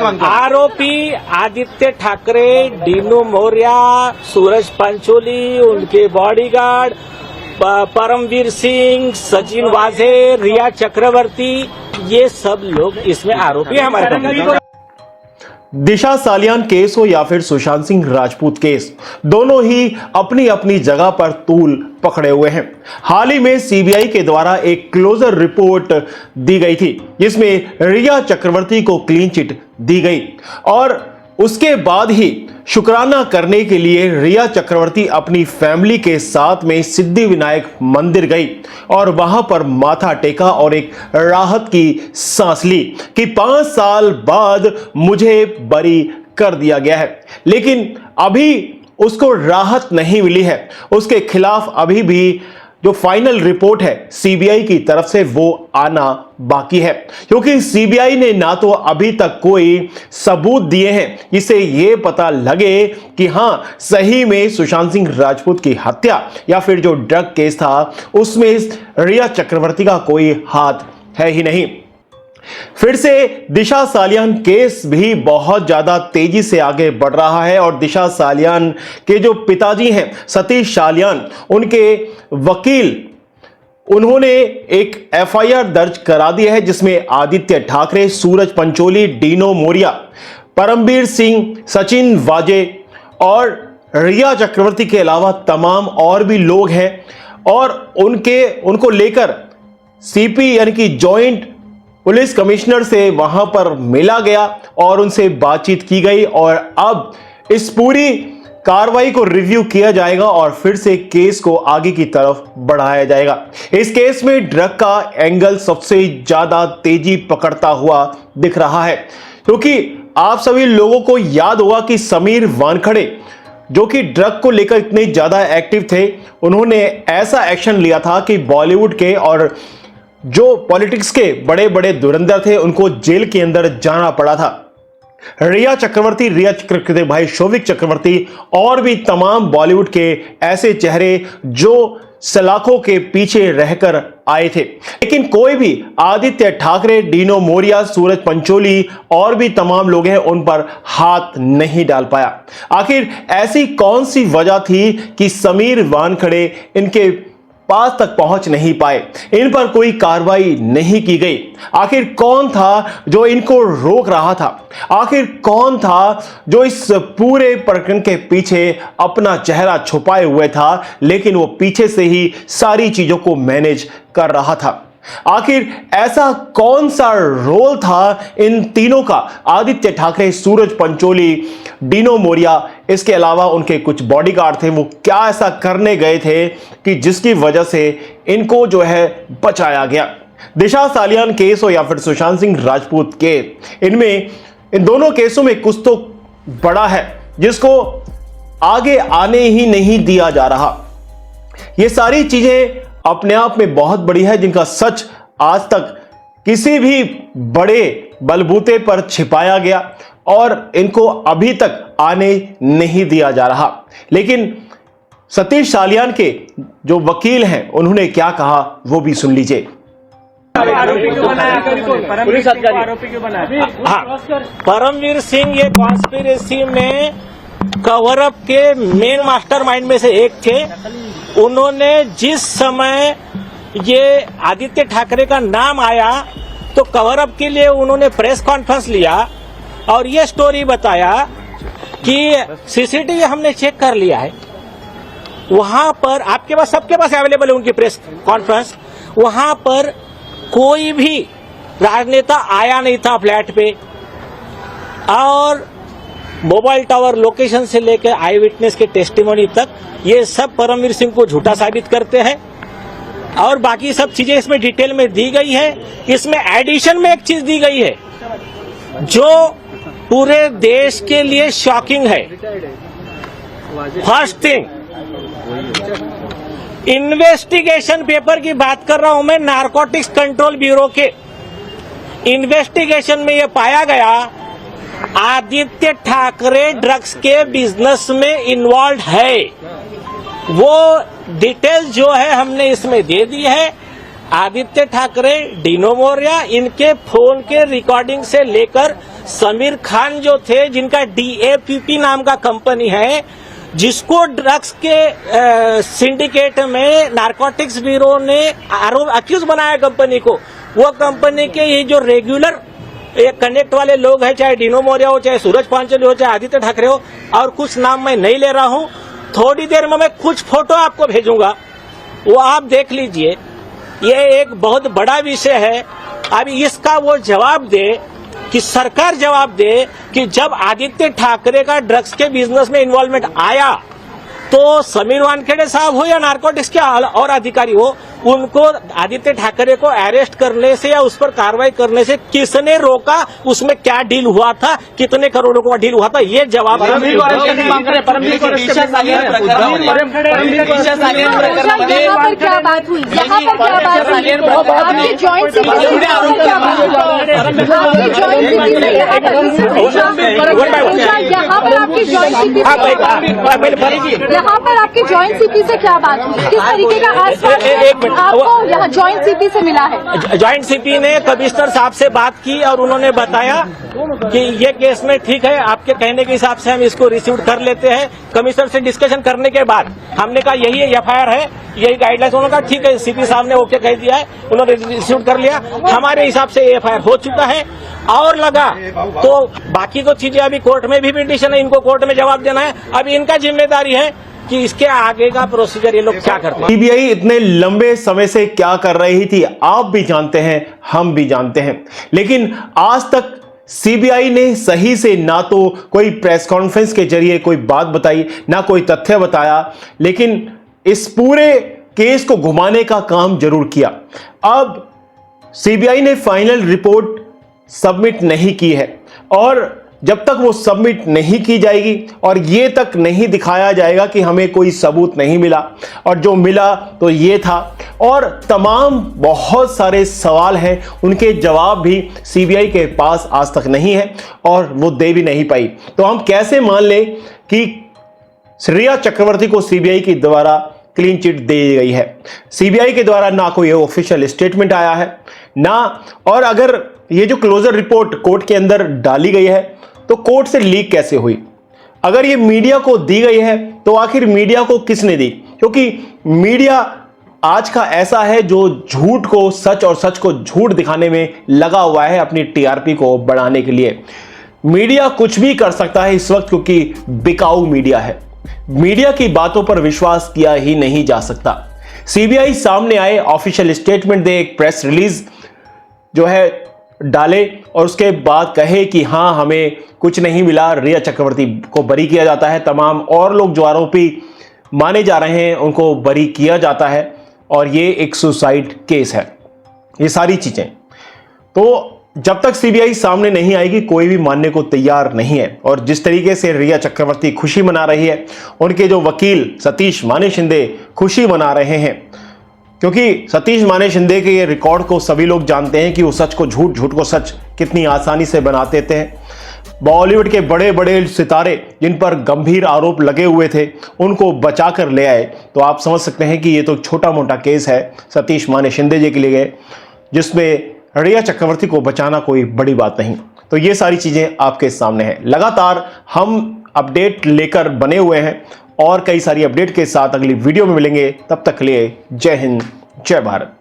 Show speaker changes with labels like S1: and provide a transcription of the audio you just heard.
S1: आरोपी आदित्य ठाकरे, डीनू मौर्या, सूरज पंचोली, उनके बॉडीगार्ड परमवीर सिंह, सचिन वाझे, रिया चक्रवर्ती, ये सब लोग इसमें आरोपी है हमारे कंपनी।
S2: दिशा सालियान केस हो या फिर सुशांत सिंह राजपूत केस, दोनों ही अपनी अपनी जगह पर तूल पकड़े हुए हैं। हाल ही में सीबीआई के द्वारा एक क्लोजर रिपोर्ट दी गई थी जिसमें रिया चक्रवर्ती को क्लीन चिट दी गई और उसके बाद ही शुक्राना करने के लिए रिया चक्रवर्ती अपनी फैमिली के साथ में सिद्धि विनायक मंदिर गई और वहां पर माथा टेका और एक राहत की सांस ली कि 5 साल बाद मुझे बरी कर दिया गया है। लेकिन अभी उसको राहत नहीं मिली है, उसके खिलाफ अभी भी जो फाइनल रिपोर्ट है सीबीआई की तरफ से वो आना बाकी है, क्योंकि सीबीआई ने ना तो अभी तक कोई सबूत दिए हैं जिससे ये पता लगे कि हां सही में सुशांत सिंह राजपूत की हत्या या फिर जो ड्रग केस था उसमें रिया चक्रवर्ती का कोई हाथ है ही नहीं। फिर से दिशा सालियान केस भी बहुत ज्यादा तेजी से आगे बढ़ रहा है और दिशा सालियान के जो पिताजी हैं सतीश सालियान, उनके वकील, उन्होंने एक एफआईआर दर्ज करा दी है जिसमें आदित्य ठाकरे, सूरज पंचोली, डीनो मौर्या, परमवीर सिंह, सचिन वाजे और रिया चक्रवर्ती के अलावा तमाम और भी लोग हैं और उनको लेकर सीपी यानी कि जॉइंट पुलिस कमिश्नर से वहां पर मिला गया और उनसे बातचीत की गई और अब इस पूरी कार्रवाई को रिव्यू किया जाएगा और फिर से केस को आगे की तरफ बढ़ाया जाएगा। इस केस में ड्रग का एंगल सबसे ज्यादा तेजी पकड़ता हुआ दिख रहा है, क्योंकि आप सभी लोगों को याद होगा कि समीर वानखड़े जो कि ड्रग को लेकर इतने ज्यादा एक्टिव थे, उन्होंने ऐसा एक्शन लिया था कि बॉलीवुड के और जो पॉलिटिक्स के बड़े बड़े धुरंधर थे उनको जेल के अंदर जाना पड़ा था। रिया चक्रवर्ती भाई शोविक चक्रवर्ती और भी तमाम बॉलीवुड के ऐसे चेहरे जो सलाखों के पीछे रहकर आए थे, लेकिन कोई भी आदित्य ठाकरे, डीनो मौर्या, सूरज पंचोली और भी तमाम लोग हैं उन पर हाथ नहीं डाल पाया। आखिर ऐसी कौन सी वजह थी कि समीर वानखड़े इनके पास तक पहुंच नहीं पाए, इन पर कोई कार्रवाई नहीं की गई? आखिर कौन था जो इनको रोक रहा था? आखिर कौन था जो इस पूरे प्रकरण के पीछे अपना चेहरा छुपाए हुए था लेकिन वो पीछे से ही सारी चीजों को मैनेज कर रहा था? आखिर ऐसा कौन सा रोल था इन तीनों का, आदित्य ठाकरे, सूरज पंचोली, डीनो मौर्या, इसके अलावा उनके कुछ बॉडीगार्ड थे, वो क्या ऐसा करने गए थे कि जिसकी वजह से इनको जो है बचाया गया? दिशा सालियान केस हो या फिर सुशांत सिंह राजपूत केस, इनमें इन दोनों केसों में कुछ तो बड़ा है जिसको आगे आने ही नहीं दिया जा रहा। ये सारी चीजें अपने आप में बहुत बड़ी है जिनका सच आज तक किसी भी बड़े बलबूते पर छिपाया गया और इनको अभी तक आने नहीं दिया जा रहा। लेकिन सतीश सालियान के जो वकील हैं उन्होंने क्या कहा वो भी सुन लीजिए।
S1: परमवीर सिंह ये कॉन्स्पिरेसी में कवर अप के मेन मास्टरमाइंड में से एक थे। उन्होंने जिस समय ये आदित्य ठाकरे का नाम आया तो कवर अप के लिए उन्होंने प्रेस कॉन्फ्रेंस लिया और ये स्टोरी बताया कि सीसीटीवी हमने चेक कर लिया है, वहां पर आपके पास, सबके पास अवेलेबल है उनकी प्रेस कॉन्फ्रेंस, वहां पर कोई भी राजनेता आया नहीं था फ्लैट पे और मोबाइल टावर लोकेशन से लेकर आई विटनेस के टेस्टिमोनी तक ये सब परमवीर सिंह को झूठा साबित करते हैं और बाकी सब चीजें इसमें डिटेल में दी गई है। इसमें एडिशन में एक चीज दी गई है जो पूरे देश के लिए शॉकिंग है। फर्स्ट थिंग, इन्वेस्टिगेशन पेपर की बात कर रहा हूं मैं, नारकोटिक्स कंट्रोल ब्यूरो के इन्वेस्टिगेशन में यह पाया गया आदित्य ठाकरे ड्रग्स के बिजनेस में इन्वॉल्व है। वो डिटेल जो है हमने इसमें दे दी है। आदित्य ठाकरे, डीनो मौर्या, इनके फोन के रिकॉर्डिंग से लेकर समीर खान जो थे, जिनका DAPP नाम का कंपनी है, जिसको ड्रग्स के सिंडिकेट में नारकोटिक्स ब्यूरो ने अक्यूज बनाया कंपनी को, वो कंपनी के ये जो रेगुलर कनेक्ट वाले लोग हैं, चाहे डिनो मौर्य हो, चाहे सूरज पांचोली हो, चाहे आदित्य ठाकरे हो, और कुछ नाम मैं नहीं ले रहा हूं, थोड़ी देर में मैं कुछ फोटो आपको भेजूंगा, वो आप देख लीजिए। ये एक बहुत बड़ा विषय है। अब इसका वो जवाब दे कि सरकार जवाब दे कि जब आदित्य ठाकरे का ड्रग्स के बिजनेस में इन्वॉल्वमेंट आया तो समीर वानखेड़े साहब हो या नारकोटिक्स के और अधिकारी हो, उनको आदित्य ठाकरे को अरेस्ट करने से या उस पर कार्रवाई करने से किसने रोका, उसमें क्या डील हुआ था, कितने करोड़ों का डील हुआ था, ये जवाब
S3: यहाँ पर क्या बात हुई, यहाँ पर क्या बात हुई, आपकी जॉइंट यहाँ पर आपकी जॉइंट सीपी से क्या बात हुई, किस तरीके का आसपास आपको यहाँ जॉइंट सीपी से मिला है?
S1: जॉइंट सीपी ने कमिश्नर साहब से बात की और उन्होंने बताया कि ये केस में ठीक है, आपके कहने के हिसाब से हम इसको रिसीव कर लेते हैं। कमिश्नर से डिस्कशन करने के बाद हमने कहा यही FIR है, यही गाइडलाइंस, उन्होंने कहा ठीक है, सीपी साहब ने ओके कह दिया है, उन्होंने रिसीव कर लिया, हमारे हिसाब से FIR हो चुका है। और लगा तो बाकी तो चीजें अभी कोर्ट में भी पिटीशन है, इनको कोर्ट में जवाब देना है, अभी इनका जिम्मेदारी है कि इसके आगे का प्रोसीजर ये लोग क्या करते हैं।
S2: सीबीआई इतने लंबे समय से क्या कर रही थी, आप भी जानते हैं, हम भी जानते हैं, लेकिन आज तक सीबीआई ने सही से ना तो कोई प्रेस कॉन्फ्रेंस के जरिए कोई बात बताई, ना कोई तथ्य बताया, लेकिन इस पूरे केस को घुमाने का काम जरूर किया। अब सीबीआई ने फाइनल रिपोर्ट सबमिट नहीं की है, और जब तक वो सबमिट नहीं की जाएगी और ये तक नहीं दिखाया जाएगा कि हमें कोई सबूत नहीं मिला, और जो मिला तो ये था, और तमाम बहुत सारे सवाल हैं, उनके जवाब भी सीबीआई के पास आज तक नहीं है और वो दे भी नहीं पाई, तो हम कैसे मान लें कि रिया चक्रवर्ती को सीबीआई के द्वारा क्लीन चिट दी गई है? सीबीआई के द्वारा ना कोई ऑफिशियल स्टेटमेंट आया है ना, और अगर ये जो क्लोजर रिपोर्ट कोर्ट के अंदर डाली गई है तो कोर्ट से लीक कैसे हुई? अगर ये मीडिया को दी गई है तो आखिर मीडिया को किसने दी? क्योंकि मीडिया आज का ऐसा है जो झूठ को सच और सच को झूठ दिखाने में लगा हुआ है अपनी टीआरपी को बढ़ाने के लिए। मीडिया कुछ भी कर सकता है इस वक्त, क्योंकि बिकाऊ मीडिया है। मीडिया की बातों पर विश्वास किया ही नहीं जा सकता। सीबीआई सामने आए, ऑफिशियल स्टेटमेंट दे, एक प्रेस रिलीज जो है डाले और उसके बाद कहे कि हाँ हमें कुछ नहीं मिला, रिया चक्रवर्ती को बरी किया जाता है, तमाम और लोग जो आरोपी माने जा रहे हैं उनको बरी किया जाता है, और ये एक सुसाइड केस है। ये सारी चीजें तो जब तक सीबीआई सामने नहीं आएगी कोई भी मानने को तैयार नहीं है। और जिस तरीके से रिया चक्रवर्ती खुशी मना रही है, उनके जो वकील सतीश माने शिंदे खुशी मना रहे हैं, क्योंकि सतीश माने शिंदे के ये रिकॉर्ड को सभी लोग जानते हैं कि वो सच को झूठ, झूठ को सच कितनी आसानी से बना देते हैं। बॉलीवुड के बड़े बड़े सितारे जिन पर गंभीर आरोप लगे हुए थे उनको बचा कर ले आए, तो आप समझ सकते हैं कि ये तो छोटा मोटा केस है सतीश माने शिंदे जी के लिए, जिसमें रिया चक्रवर्ती को बचाना कोई बड़ी बात नहीं। तो ये सारी चीजें आपके सामने हैं। लगातार हम अपडेट लेकर बने हुए हैं और कई सारी अपडेट के साथ अगली वीडियो में मिलेंगे। तब तक के लिए जय हिंद, जय भारत।